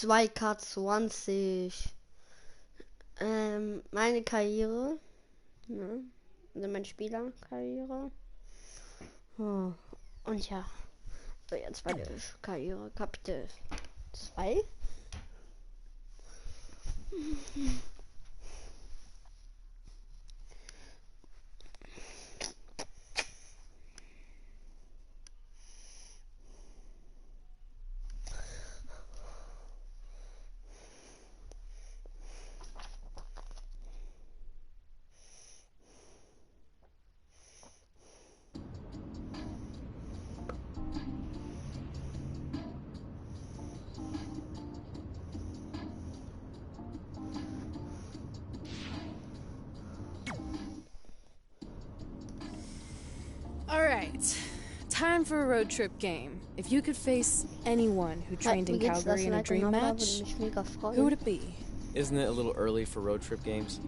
2K20. Meine Karriere. Ne? Also meine Spielerkarriere. Oh. Und ja. So, jetzt bei der Karriere Kapitel 2. All right, time for a road trip game. If you could face anyone who trained in Calgary in a dream match, who would it be? Isn't it a little early for road trip games?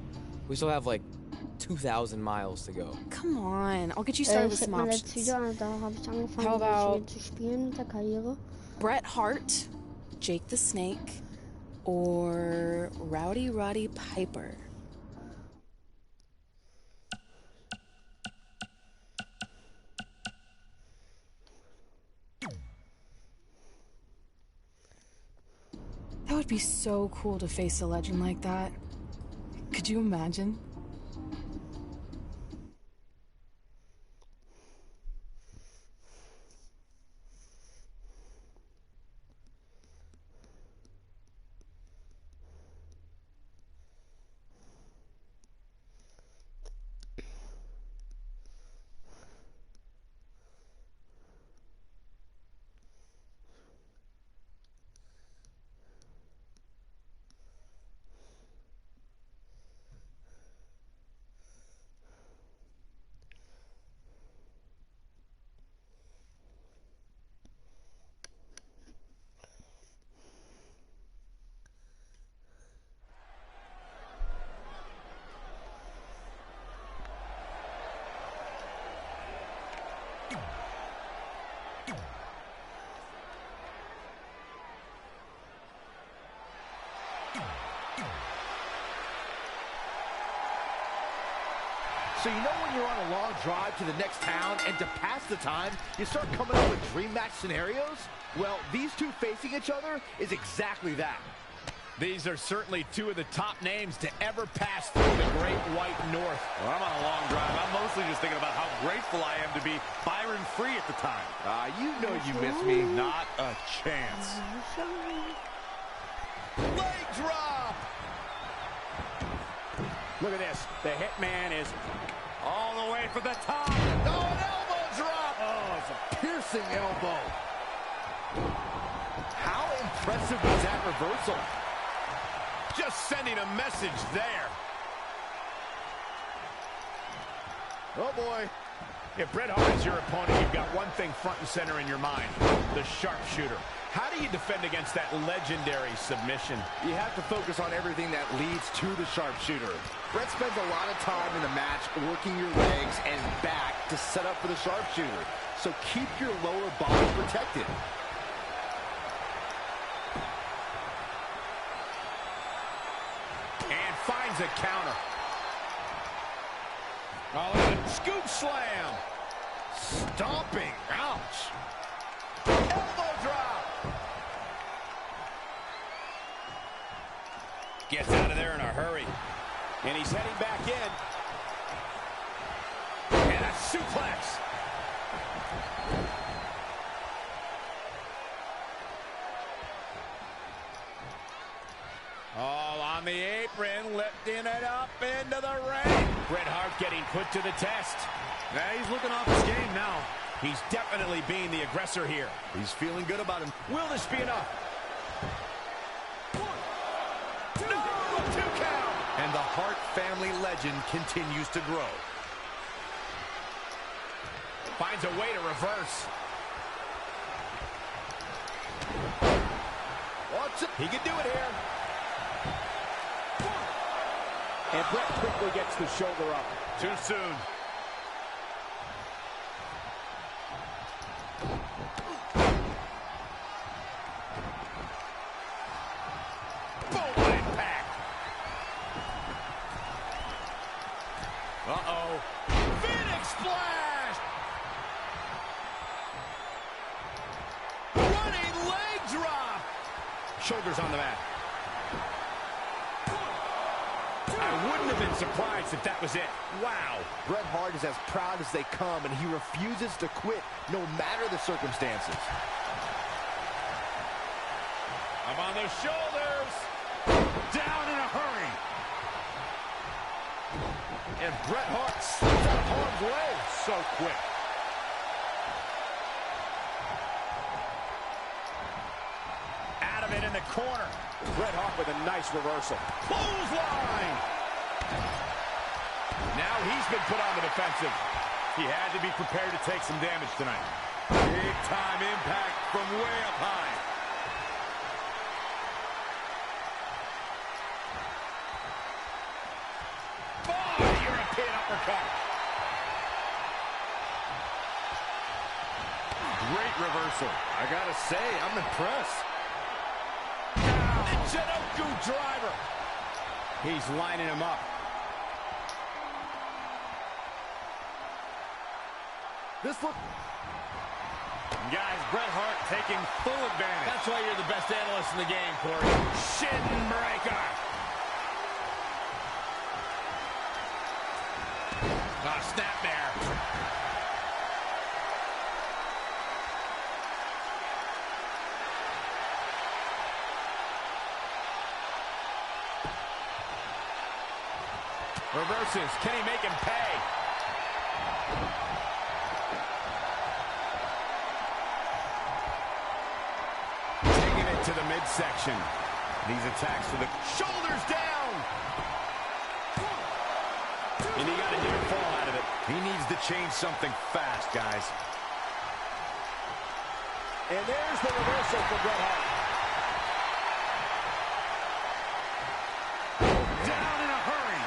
We still have like 2,000 miles to go. Come on, I'll get you started with some options. How about Bret Hart, Jake the Snake, or Rowdy Roddy Piper? That would be so cool to face a legend like that. Could you imagine? So you know when you're on a long drive to the next town and to pass the time, you start coming up with dream match scenarios? Well, these two facing each other is exactly that. These are certainly two of the top names to ever pass through the Great White North. Well, I'm on a long drive. I'm mostly just thinking about how grateful I am to be Byron Free at the time. You know you miss me. Not a chance. Leg drop! Look at this. The Hitman is All the way for the top. Oh, an elbow drop! Oh, it's a piercing elbow. How impressive was that reversal? just sending a message there. Oh, boy. If Bret Hart is your opponent, you've got one thing front and center in your mind, the sharpshooter. How do you defend against that legendary submission? You have to focus on everything that leads to the sharpshooter. Bret spends a lot of time in the match working your legs and back to set up for the sharpshooter. So keep your lower body protected. And finds a counter. Oh, and a scoop slam. Stomping. Ouch. Elbow drop. Gets out of there in a hurry. And he's heading back in. And a suplex. All on the apron, lifting it up into the ring. Bret Hart getting put to the test. Yeah, he's looking off his game now. He's definitely being the aggressor here. He's feeling good about him. Will this be enough? No, 2 count. And the Hart family legend continues to grow. Finds a way to reverse. He can do it here. And Bret quickly gets the shoulder up. Too soon. Boom, what impact. Uh-oh. Phoenix splash. Running leg drop. Shoulders on the mat. I wouldn't have been surprised if that was it. Wow. Bret Hart is as proud as they come, and he refuses to quit no matter the circumstances. Up on the shoulders. Down in a hurry. And Bret Hart slips out of harm's way. So quick. Out of it in the corner. Bret Hart with a nice reversal. Clothesline. Now he's been put on the defensive. He had to be prepared to take some damage tonight. Big time impact from way up high. Oh, European uppercut. Great reversal. I gotta say, I'm impressed. The Jinoku driver. He's lining him up. This look... Guys, Bret Hart taking full advantage. That's why you're the best analyst in the game, Corey. Shin breaker. Snapmare. Reverses. Can he make him pay? Taking it to the midsection. These attacks to the shoulders down. And he got a near fall out of it. He needs to change something fast, guys. And there's the reversal for Bret Hart. Down in a hurry.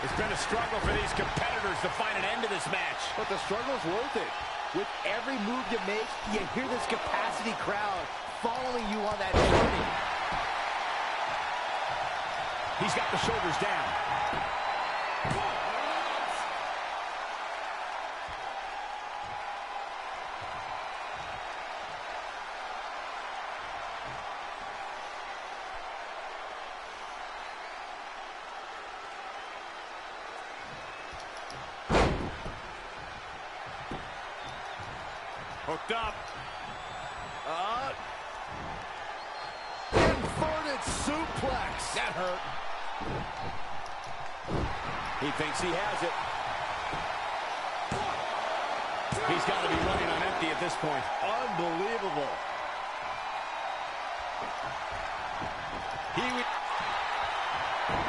It's been a struggle for these competitors to find an end to this match. But the struggle's worth it. With every move you make, you hear this capacity crowd following you on that journey. He's got the shoulders down. Hooked up. Inverted suplex. That hurt. He thinks he has it. He's got to be running on empty at this point. Unbelievable.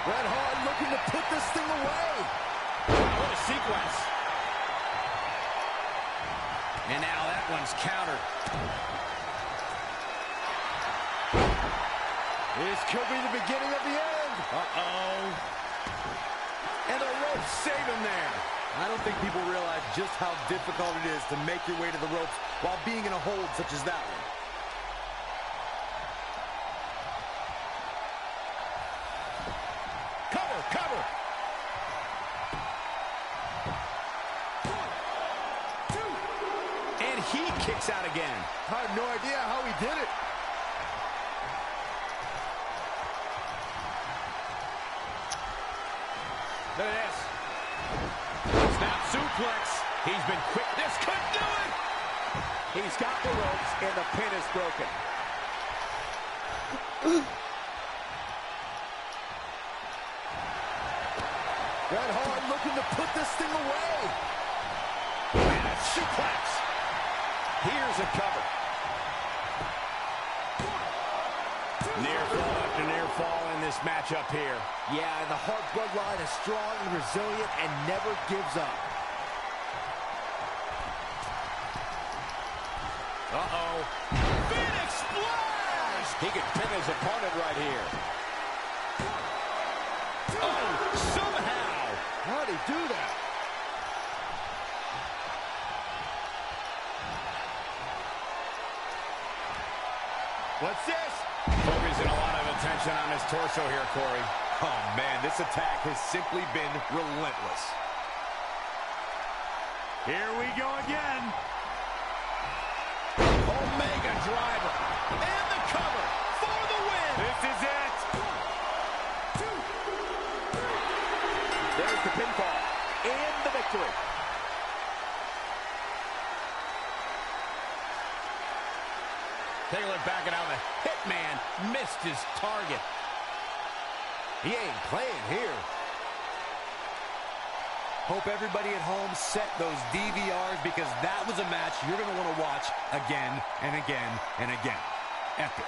Bret Hart looking to put this thing away. What a sequence. And now that one's countered. This could be the beginning of the end. Uh-oh. And the ropes save him there. I don't think people realize just how difficult it is to make your way to the ropes while being in a hold such as that one. Cover, cover. And he kicks out again. I have no idea how he did it. Look at this. Snap suplex. He's been quick. This could do it. He's got the ropes, and the pin is broken. Bret Hart looking to put this thing away. And a suplex. Here's a cover. Near fall after near fall in this matchup here. Yeah, and the Hart bloodline is strong and resilient and never gives up. Uh-oh. Phoenix splash! He could pin his opponent right here. Oh, somehow. How'd he do that? What's this? Focusing a lot of tension on his torso here, Corey. Oh, man, this attack has simply been relentless. Here we go again. Omega driver. And the cover for the win. This is it. 1, 2, 3. There's the pinfall and the victory. Take a look back at how the Hitman missed his target. He ain't playing here. Hope everybody at home set those DVRs because that was a match you're going to want to watch again and again and again. Epic.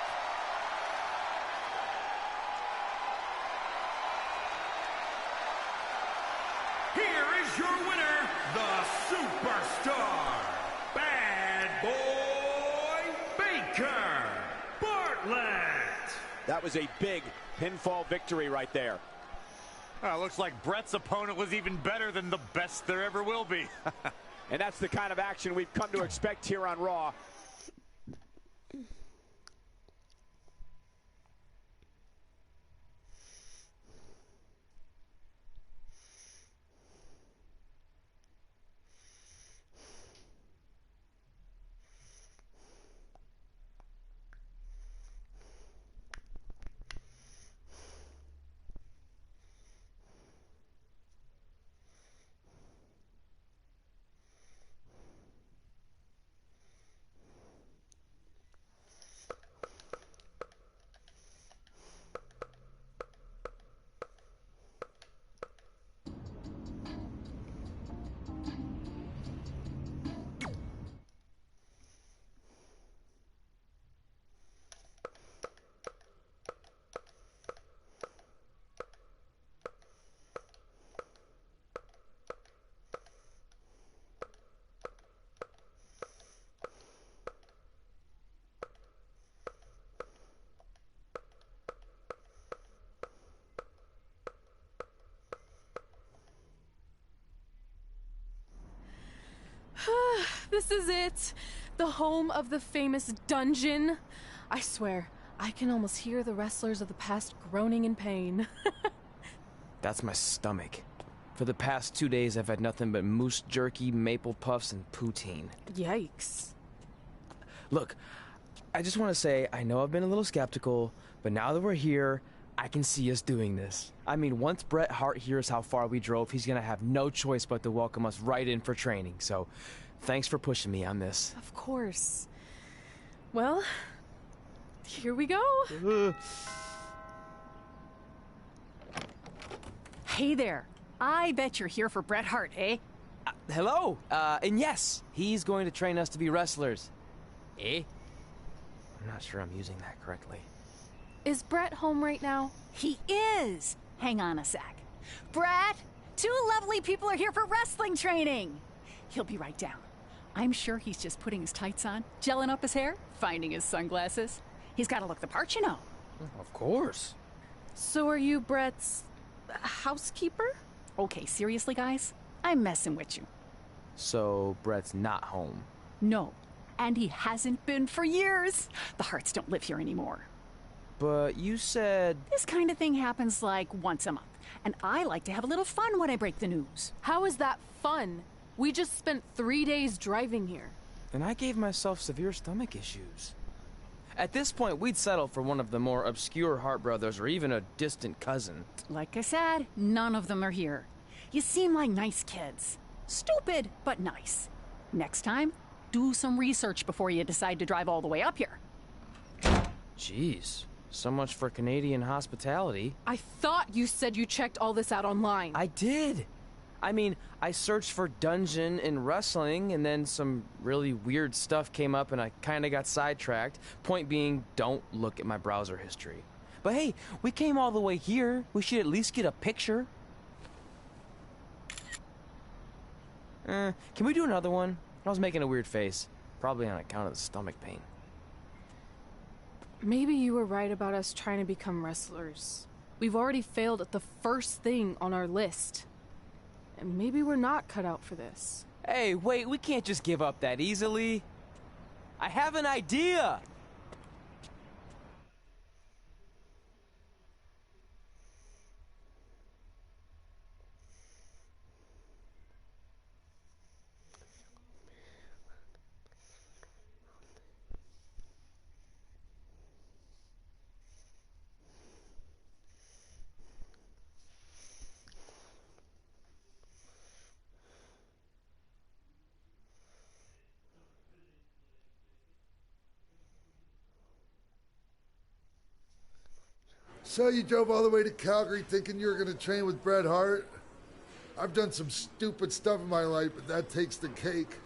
Here is your winner, the Superstar, Bad Boy Baker Bartlett. That was a big pinfall victory right there. Looks like Brett's opponent was even better than the best there ever will be. And that's the kind of action we've come to expect here on Raw. This is it. The home of the famous dungeon. I swear, I can almost hear the wrestlers of the past groaning in pain. That's my stomach. For the past 2 days, I've had nothing but moose jerky, maple puffs, and poutine. Yikes. Look, I just want to say, I know I've been a little skeptical, but now that we're here, I can see us doing this. I mean, once Bret Hart hears how far we drove, he's going to have no choice but to welcome us right in for training. So, thanks for pushing me on this. Of course. Well, here we go. Hey there. I bet you're here for Bret Hart, eh? Hello. And yes, he's going to train us to be wrestlers. Eh? I'm not sure I'm using that correctly. Is Bret home right now? He is. Hang on a sec. Bret, 2 lovely people are here for wrestling training. He'll be right down. I'm sure he's just putting his tights on, gelling up his hair, finding his sunglasses. He's got to look the part, you know. Of course. So are you Bret's housekeeper? Okay, seriously, guys? I'm messing with you. So, Bret's not home. No, and he hasn't been for years. The Harts don't live here anymore. But you said... This kind of thing happens like once a month, and I like to have a little fun when I break the news. How is that fun? We just spent 3 days driving here. And I gave myself severe stomach issues. At this point, we'd settle for one of the more obscure Hart brothers or even a distant cousin. Like I said, none of them are here. You seem like nice kids. Stupid, but nice. Next time, do some research before you decide to drive all the way up here. Jeez, so much for Canadian hospitality. I thought you said you checked all this out online. I did. I mean, I searched for dungeon in wrestling, and then some really weird stuff came up, and I kind of got sidetracked. Point being, don't look at my browser history. But hey, we came all the way here. We should at least get a picture. Can we do another one? I was making a weird face. Probably on account of the stomach pain. Maybe you were right about us trying to become wrestlers. We've already failed at the first thing on our list. And maybe we're not cut out for this. Hey, wait, we can't just give up that easily. I have an idea! So you drove all the way to Calgary thinking you were going to train with Bret Hart? I've done some stupid stuff in my life, but that takes the cake.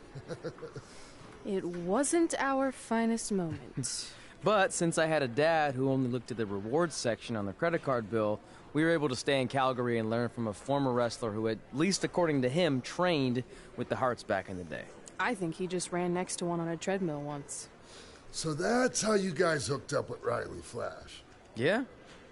It wasn't our finest moment. But since I had a dad who only looked at the rewards section on the credit card bill, we were able to stay in Calgary and learn from a former wrestler who, at least according to him, trained with the Harts back in the day. I think he just ran next to one on a treadmill once. So that's how you guys hooked up with Riley Flash. Yeah.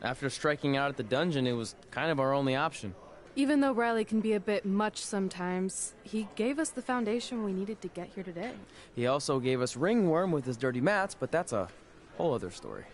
After striking out at the dungeon, it was kind of our only option. Even though Riley can be a bit much sometimes, he gave us the foundation we needed to get here today. He also gave us Ringworm with his dirty mats, but that's a whole other story.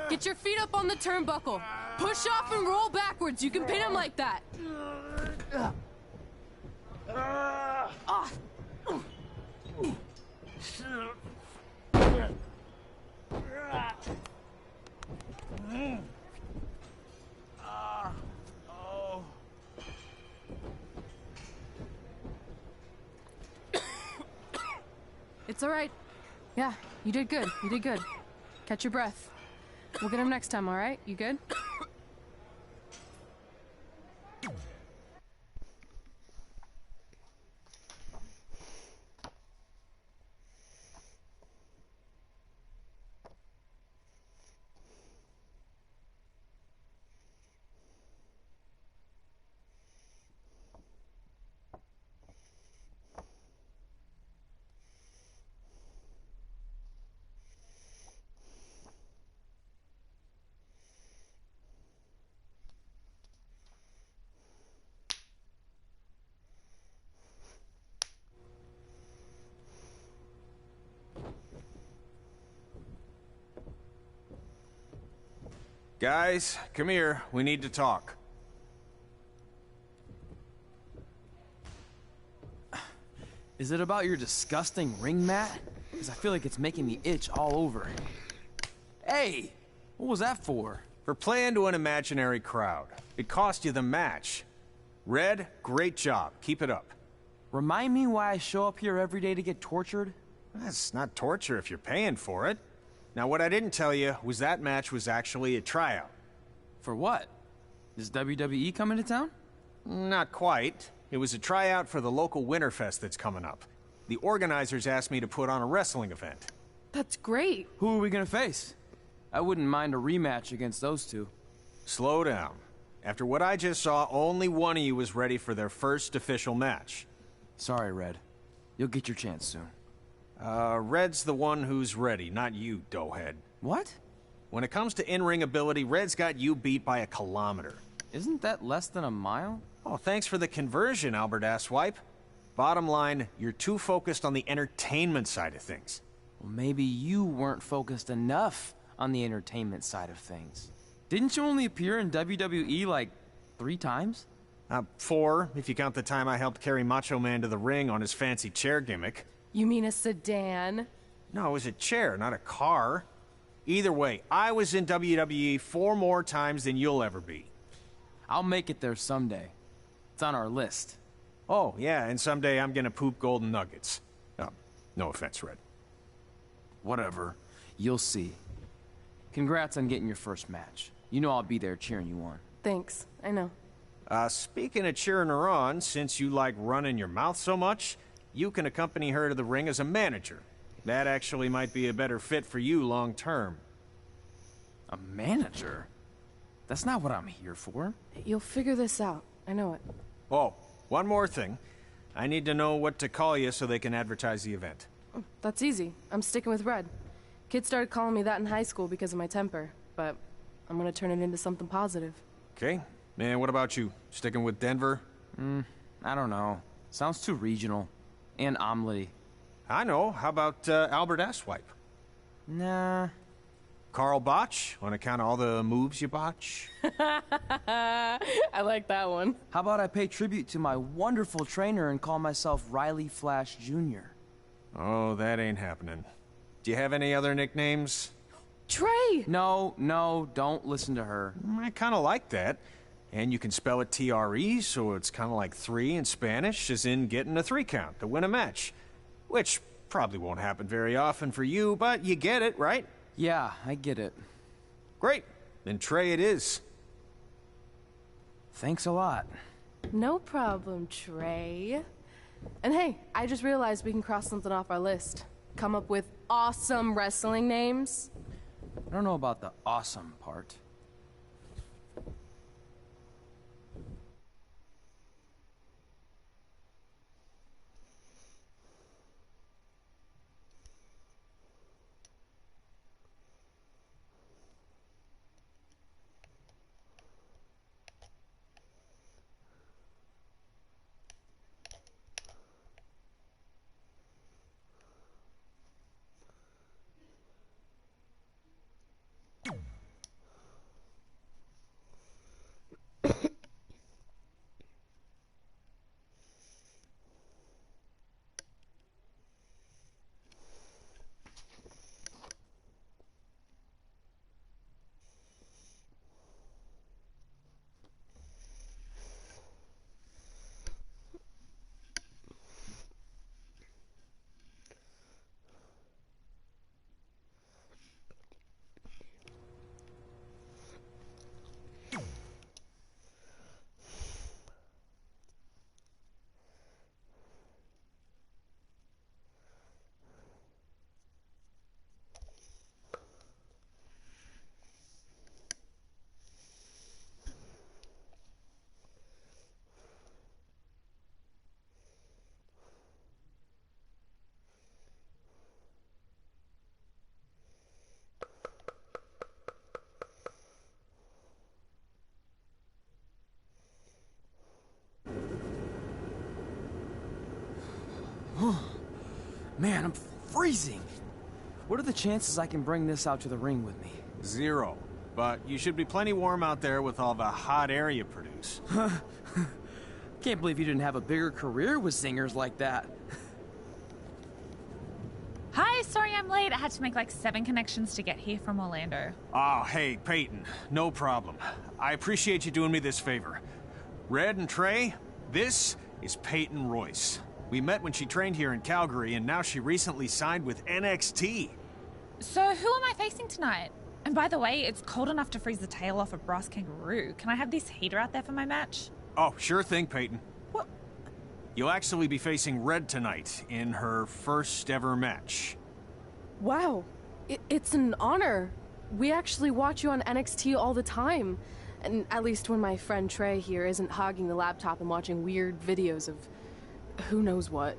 Get your feet up on the turnbuckle. Push off and roll backwards. You can pin him like that. It's all right. Yeah, you did good. You did good. Catch your breath. We'll get him next time, all right? You good? Guys, come here. We need to talk. Is it about your disgusting ring mat? Because I feel like it's making me itch all over. Hey! What was that for? For playing to an imaginary crowd. It cost you the match. Red, great job. Keep it up. Remind me why I show up here every day to get tortured? That's not torture if you're paying for it. Now, what I didn't tell you was that match was actually a tryout. For what? Is WWE coming to town? Not quite. It was a tryout for the local Winterfest that's coming up. The organizers asked me to put on a wrestling event. That's great. Who are we gonna face? I wouldn't mind a rematch against those two. Slow down. After what I just saw, only one of you was ready for their first official match. Sorry, Red. You'll get your chance soon. Red's the one who's ready, not you, doughhead. What? When it comes to in-ring ability, Red's got you beat by a kilometer. Isn't that less than a mile? Oh, thanks for the conversion, Albert Asswipe. Bottom line, you're too focused on the entertainment side of things. Well, maybe you weren't focused enough on the entertainment side of things. Didn't you only appear in WWE like 3 times? 4, if you count the time I helped carry Macho Man to the ring on his fancy chair gimmick. You mean a sedan? No, it was a chair, not a car. Either way, I was in WWE 4 more times than you'll ever be. I'll make it there someday. It's on our list. Oh, yeah, and someday I'm gonna poop golden nuggets. No offense, Red. Whatever. You'll see. Congrats on getting your first match. You know I'll be there cheering you on. Thanks. I know. Speaking of cheering her on, since you like running your mouth so much, you can accompany her to the ring as a manager. That actually might be a better fit for you long term. A manager? That's not what I'm here for. You'll figure this out. I know it. Oh, one more thing. I need to know what to call you so they can advertise the event. That's easy. I'm sticking with Red. Kids started calling me that in high school because of my temper, but I'm gonna turn it into something positive. Okay. Man, what about you? Sticking with Denver? I don't know. Sounds too regional. And omelette-y. I know. How about Albert Asswipe? Nah. Carl Botch, on account of all the moves you botch? I like that one. How about I pay tribute to my wonderful trainer and call myself Riley Flash Jr.? Oh, that ain't happening. Do you have any other nicknames? Trey! No, don't listen to her. I kind of like that. And you can spell it T-R-E, so it's kind of like 3 in Spanish, as in getting a 3 count to win a match. Which Probably won't happen very often for you, but you get it, right? Yeah, I get it. Great. Then Trey it is. Thanks a lot. No problem, Trey. And hey, I just realized we can cross something off our list. Come up with awesome wrestling names. I don't know about the awesome part. Man, I'm freezing. What are the chances I can bring this out to the ring with me? 0. But you should be plenty warm out there with all the hot air you produce. Can't believe you didn't have a bigger career with singers like that. Hi, sorry I'm late. I had to make like 7 connections to get here from Orlando. Oh, hey, Peyton. No problem. I appreciate you doing me this favor. Red and Trey, this is Peyton Royce. We met when she trained here in Calgary, and now she recently signed with NXT. So who am I facing tonight? And by the way, it's cold enough to freeze the tail off a brass kangaroo. Can I have this heater out there for my match? Oh, sure thing, Peyton. What? You'll actually be facing Red tonight in her first ever match. Wow, it's an honor. We actually watch you on NXT all the time. And at least when my friend Trey here isn't hogging the laptop and watching weird videos of who knows what.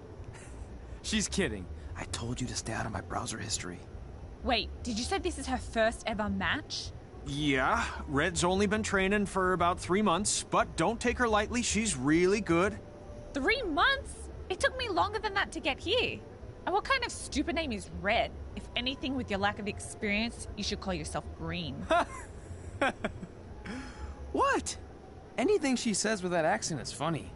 She's kidding. I told you to stay out of my browser history. Wait, did you say this is her first ever match? Yeah, Red's only been training for about 3 months, but don't take her lightly, she's really good. 3 months? It took me longer than that to get here. And what kind of stupid name is Red? If anything, with your lack of experience, you should call yourself Green. What? Anything she says with that accent is funny.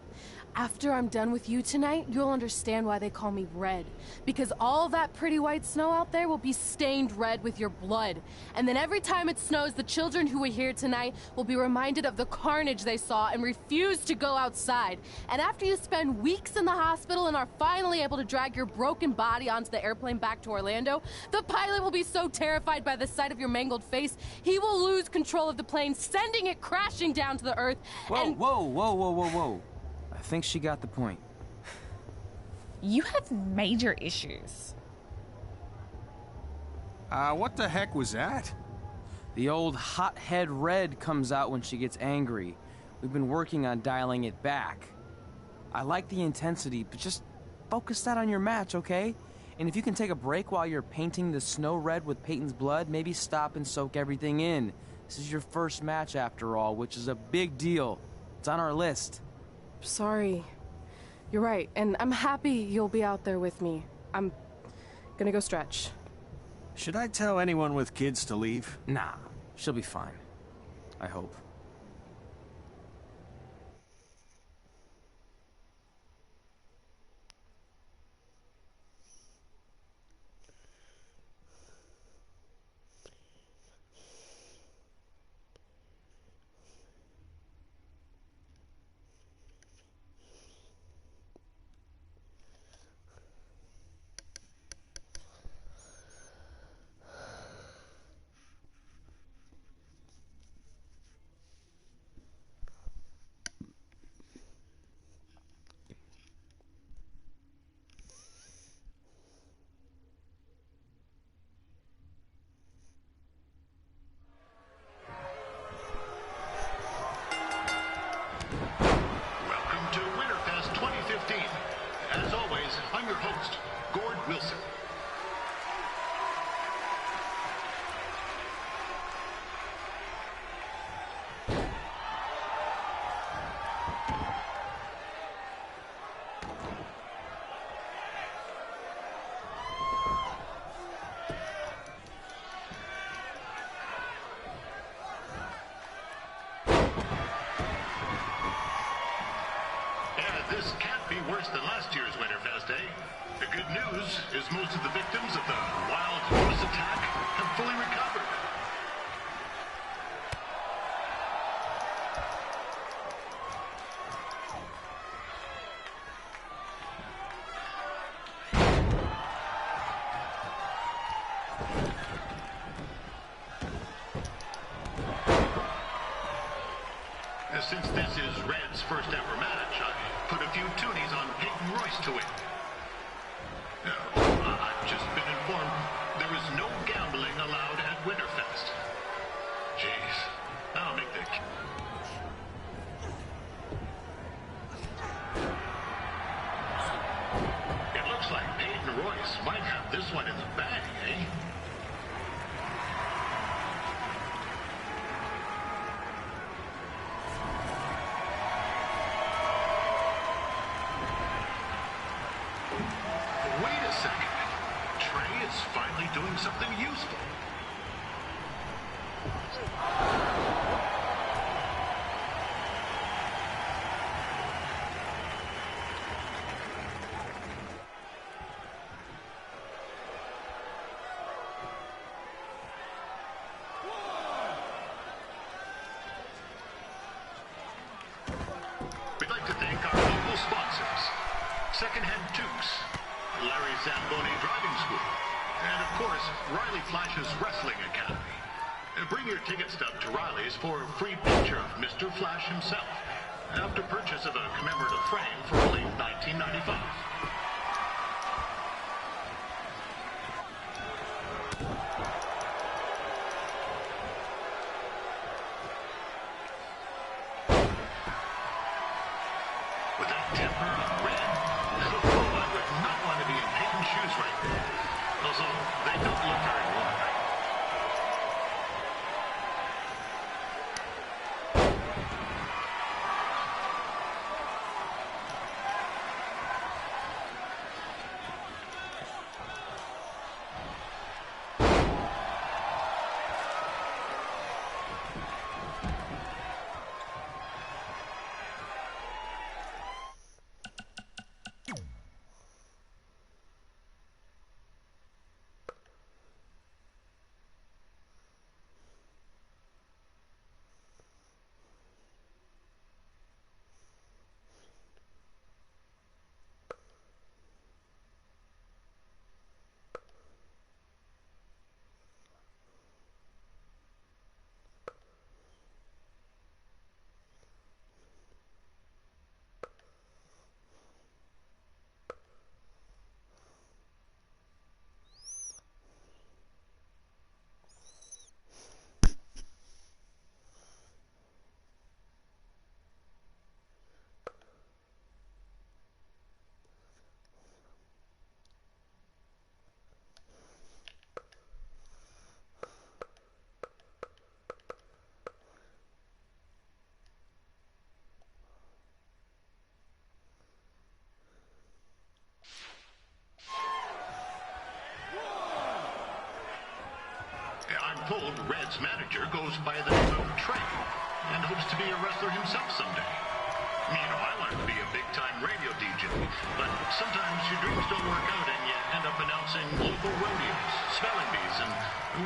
After I'm done with you tonight, you'll understand why they call me Red. Because all that pretty white snow out there will be stained red with your blood. And then every time it snows, the children who are here tonight will be reminded of the carnage they saw and refuse to go outside. And after you spend weeks in the hospital and are finally able to drag your broken body onto the airplane back to Orlando, the pilot will be so terrified by the sight of your mangled face, he will lose control of the plane, sending it crashing down to the earth. Whoa. I think she got the point. You have major issues. What the heck was that? The old hothead Red comes out when she gets angry. We've been working on dialing it back. I like the intensity, but just focus that on your match, okay? And if you can take a break while you're painting the snow red with Peyton's blood, maybe stop and soak everything in. This is your first match after all, which is a big deal. It's on our list. Sorry. You're right, and I'm happy you'll be out there with me. I'm gonna go stretch. Should I tell anyone with kids to leave? Nah, she'll be fine. I hope. host, Gord Wilson. This can't be worse than last year's Winterfest, eh? The good news is most of the victims of the wild horse attack have fully recovered. Since this is Red's first ever match, I put a few toonies on Peyton Royce to win. I've just been informed there is no gambling allowed at Winterfest. Jeez, that'll make the... It looks like Peyton Royce might have this one in the bag, eh? Doing something useful. We'd like to thank our local sponsors, Secondhand Tukes, Larry Zamboni Driving School, and, of course, Riley Flash's Wrestling Academy. Bring your ticket stub to Riley's for a free picture of Mr. Flash himself after purchase of a commemorative frame for only $19.95. With that temper on Red, I would not want to be in Peyton's shoes right now. Also, they don't look very warm. Told Red's manager goes by the name of Trey and hopes to be a wrestler himself someday. You know, I wanted to be a big-time radio DJ, but sometimes your dreams don't work out and you end up announcing local rodeos, spelling bees, and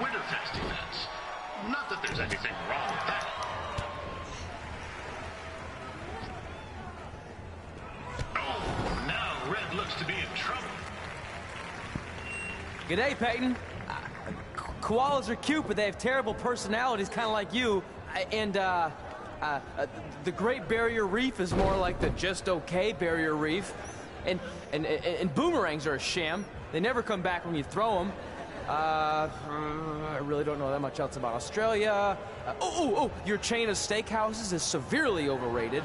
Winterfest events. Not that there's anything wrong with that. Oh, now Red looks to be in trouble. G'day, Peyton. Koalas are cute, but they have terrible personalities, kind of like you. And, the Great Barrier Reef is more like the just okay Barrier Reef. And boomerangs are a sham. They never come back when you throw them. I really don't know that much else about Australia. Your chain of steakhouses is severely overrated.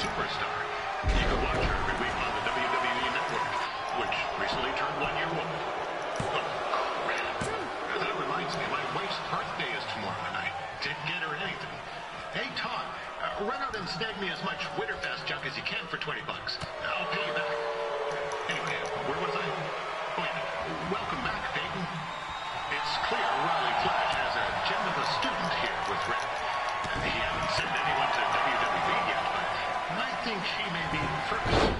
Superstar. You can watch her every week on the WWE Network, which recently turned 1 year old. Oh, crap. That reminds me, my wife's birthday is tomorrow, and I didn't get her anything. Hey, Todd, run out and snag me as much Winterfest junk as you can for $20. I'll pay you back. Anyway, where was I? Oh, yeah. Welcome back, Peyton. It's clear Riley Flash has a gem of a student here with Red. He hasn't sent anyone to WWE yet, but I think she may be first.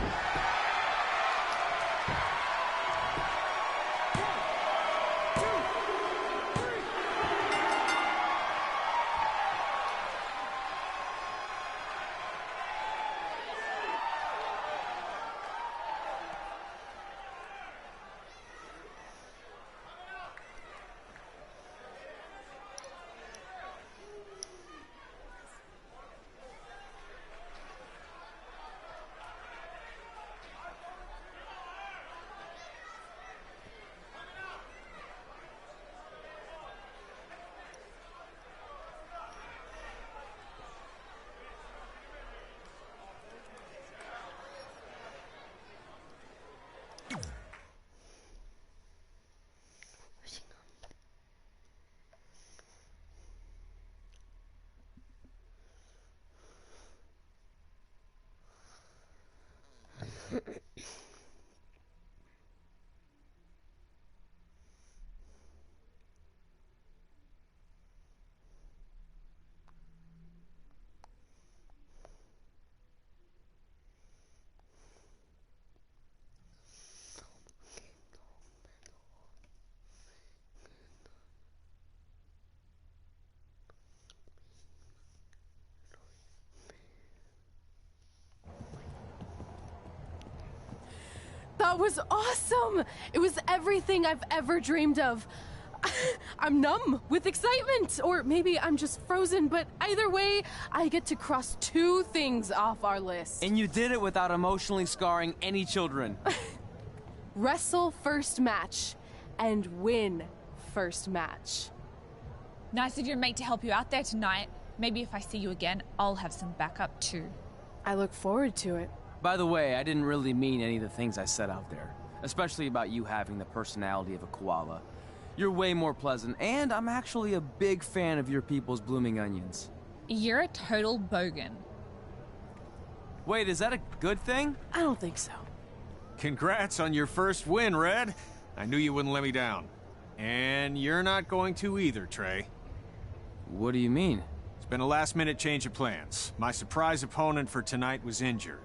That was awesome! It was everything I've ever dreamed of. I'm numb with excitement, or maybe I'm just frozen, but either way, I get to cross 2 things off our list. And you did it without emotionally scarring any children. Wrestle first match, and win first match. Nice of your mate to help you out there tonight. Maybe if I see you again, I'll have some backup too. I look forward to it. By the way, I didn't really mean any of the things I said out there. Especially about you having the personality of a koala. You're way more pleasant, and I'm actually a big fan of your people's blooming onions. You're a total bogan. Wait, is that a good thing? I don't think so. Congrats on your first win, Red. I knew you wouldn't let me down. And you're not going to either, Trey. What do you mean? It's been a last-minute change of plans. My surprise opponent for tonight was injured.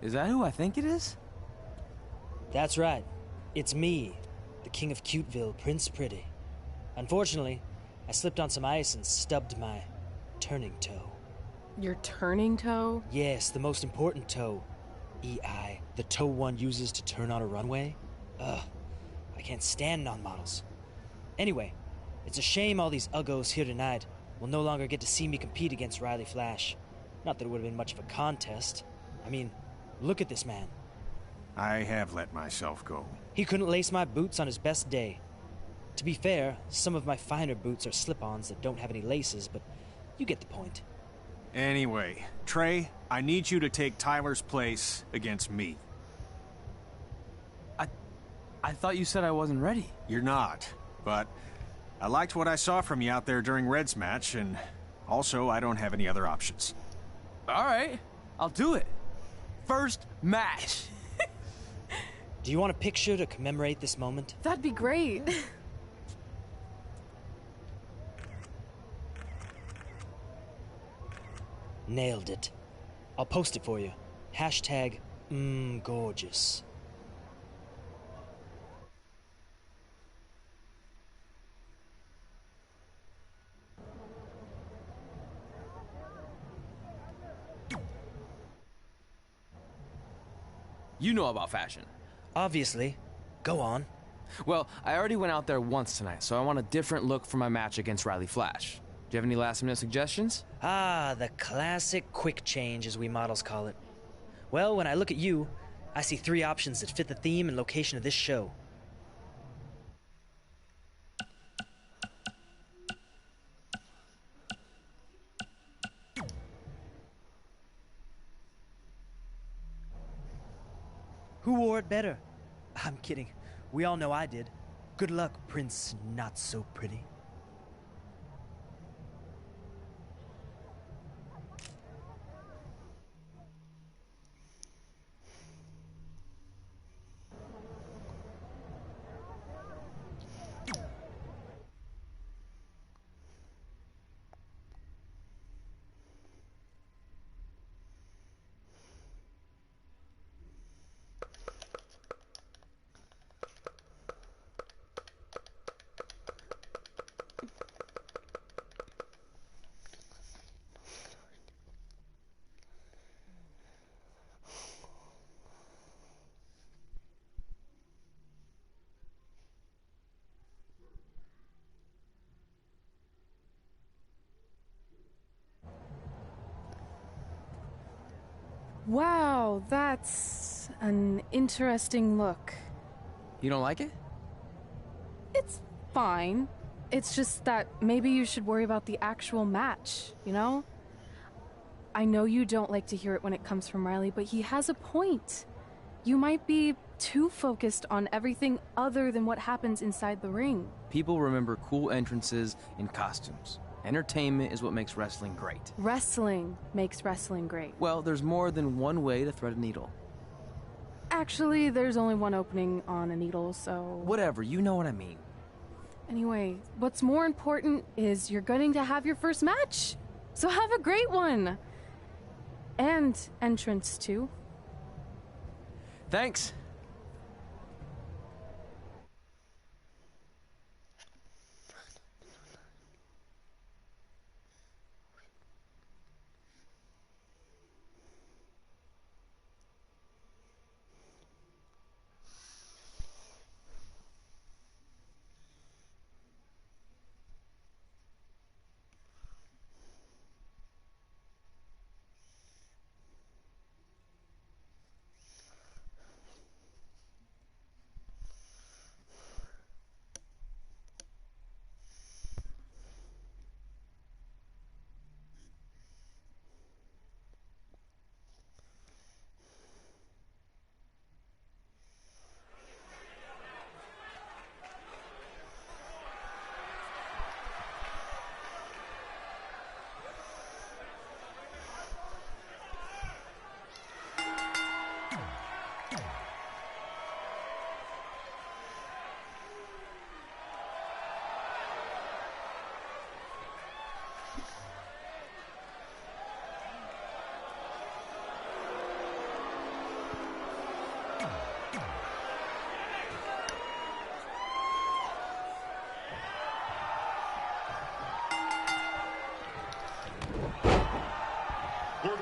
Is that who I think it is? That's right. It's me, the King of Cuteville, Prince Pretty. Unfortunately, I slipped on some ice and stubbed my turning toe. Your turning toe? Yes, the most important toe. EI, the toe one uses to turn on a runway. Ugh, I can't stand non-models. Anyway, it's a shame all these uggos here tonight will no longer get to see me compete against Riley Flash. Not that it would have been much of a contest. I mean, look at this man. I have let myself go. He couldn't lace my boots on his best day. To be fair, some of my finer boots are slip-ons that don't have any laces, but you get the point. Anyway, Trey, I need you to take Tyler's place against me. I thought you said I wasn't ready. You're not, but I liked what I saw from you out there during Red's match, and also I don't have any other options. All right, I'll do it. First match. Do you want a picture to commemorate this moment? That'd be great. Nailed it. I'll post it for you. Hashtag gorgeous. You know about fashion. Obviously. Go on. Well, I already went out there once tonight, so I want a different look for my match against Riley Flash. Do you have any last-minute suggestions? Ah, the classic quick change, as we models call it. Well, when I look at you, I see 3 options that fit the theme and location of this show. Who wore it better? I'm kidding. We all know I did. Good luck, Prince Not So Pretty. Wow, that's an interesting look. You don't like it? It's fine. It's just that maybe you should worry about the actual match, you know? I know you don't like to hear it when it comes from Riley, but he has a point. You might be too focused on everything other than what happens inside the ring. People remember cool entrances and costumes. Entertainment is what makes wrestling great. Wrestling makes wrestling great. Well, there's more than one way to thread a needle. Actually, there's only one opening on a needle, so... Whatever, you know what I mean. Anyway, what's more important is you're going to have your first match. So have a great one. And entrance, too. Thanks.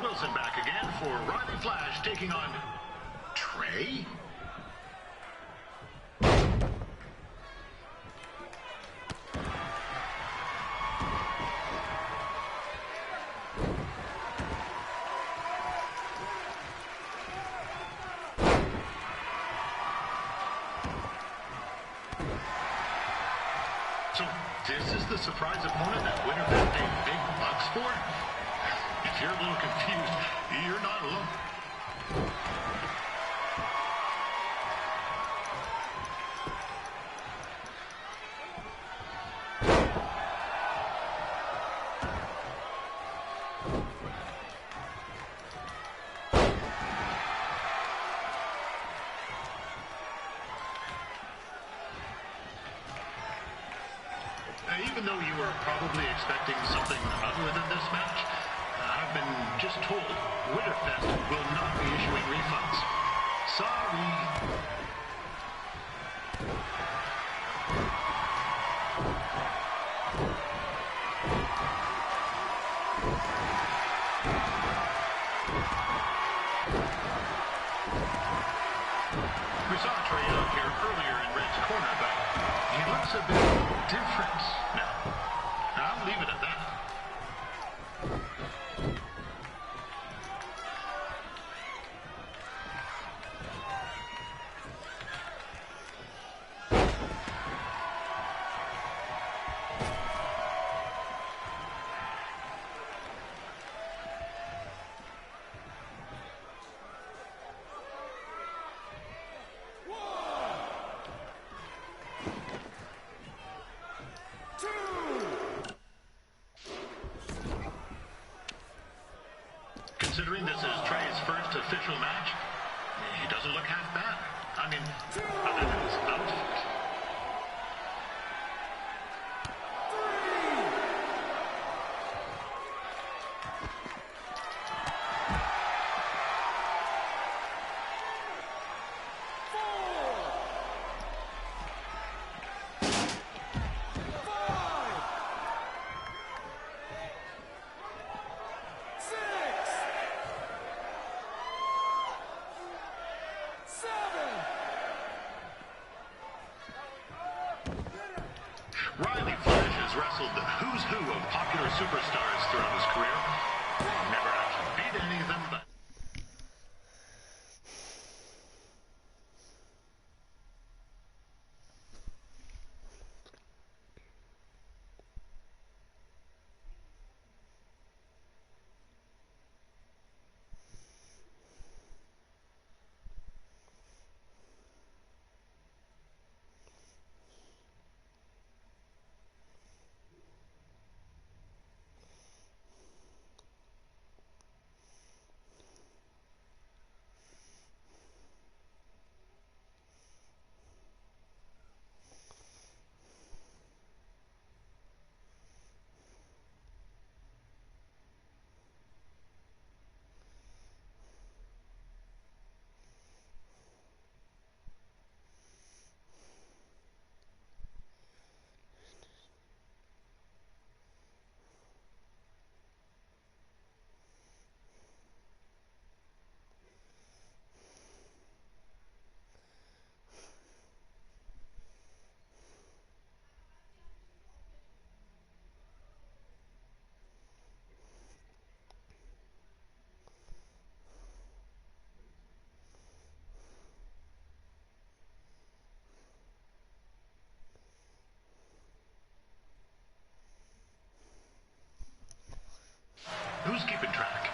Wilson back again for Riley Flash taking on Trey. So this is the surprise opponent that winner that paid big bucks for? If you're a little confused, you're not alone. Even though you were probably expecting something other than this match, I've been just told Winterfest will not be issuing refunds. Sorry. We saw Trey out here earlier in Red's corner, but he looks a bit different now. I'll leave it at that. considering this is Trey's first official match, he doesn't look half bad. I mean, other than his outfit. Riley Flash has wrestled the who's who of popular superstars throughout his career. Never actually beat any of them, but... Who's keeping track?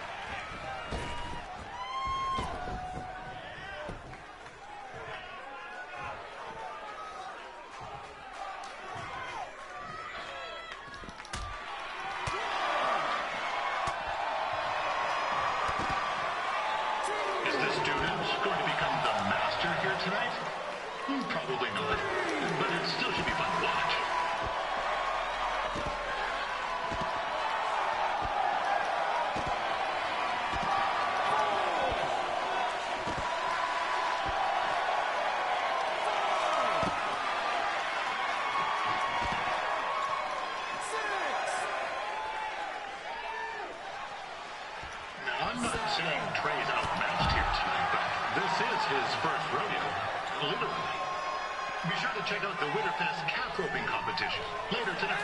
Is this student going to become the master here tonight? Probably not, but it still should be fun to watch. I'm not saying Trey's outmatched here tonight, but this is his first rodeo, literally. Be sure to check out the Winterfest calf roping competition later tonight.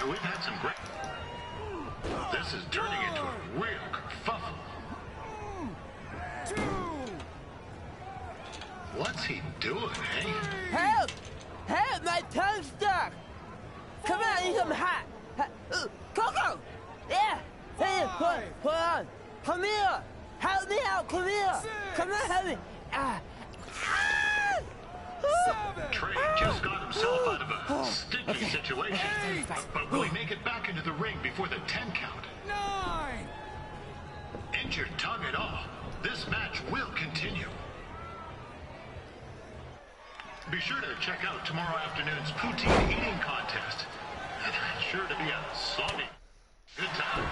We've had some great... This is turning into a real kerfuffle. What's he doing, eh? Help! Help! My tongue's stuck! Come on, I need some hot! Coco! Yeah! Hey, hold on! Come here! Help me out! Come here! Come on, help me! Trey just got himself out of a sticky situation. But will he make it back into the ring before the 10 count? 9! Injured tongue at all. This match will continue. Be sure to check out tomorrow afternoon's poutine eating contest. That's sure to be a salty good time.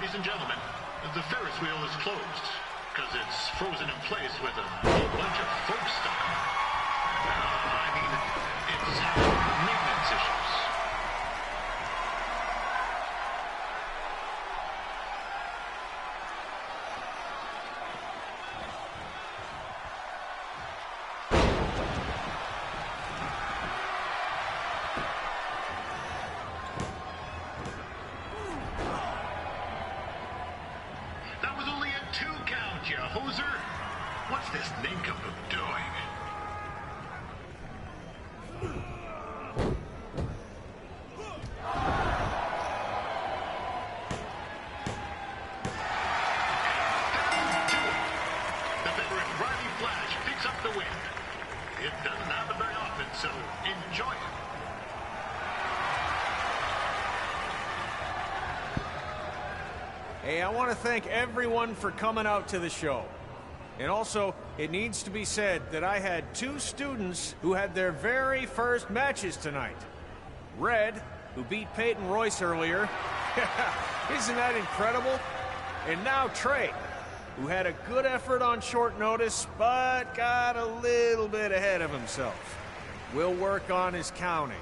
Ladies and gentlemen, the Ferris wheel is closed because it's frozen in place with a whole bunch of folks stuck on it. I mean, it's having maintenance issues. That was only a 2 count, you hoser. What's this nincompoop doing? The veteran Riley Flash picks up the win. It doesn't happen very often, so enjoy it. Hey, I want to thank everyone for coming out to the show. And also, it needs to be said that I had 2 students who had their very first matches tonight. Red, who beat Peyton Royce earlier. Isn't that incredible? And now Trey, who had a good effort on short notice, but got a little bit ahead of himself. We'll work on his counting.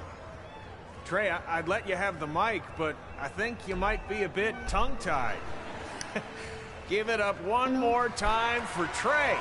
Trey, I'd let you have the mic, but I think you might be a bit tongue-tied. Give it up one more time for Trey.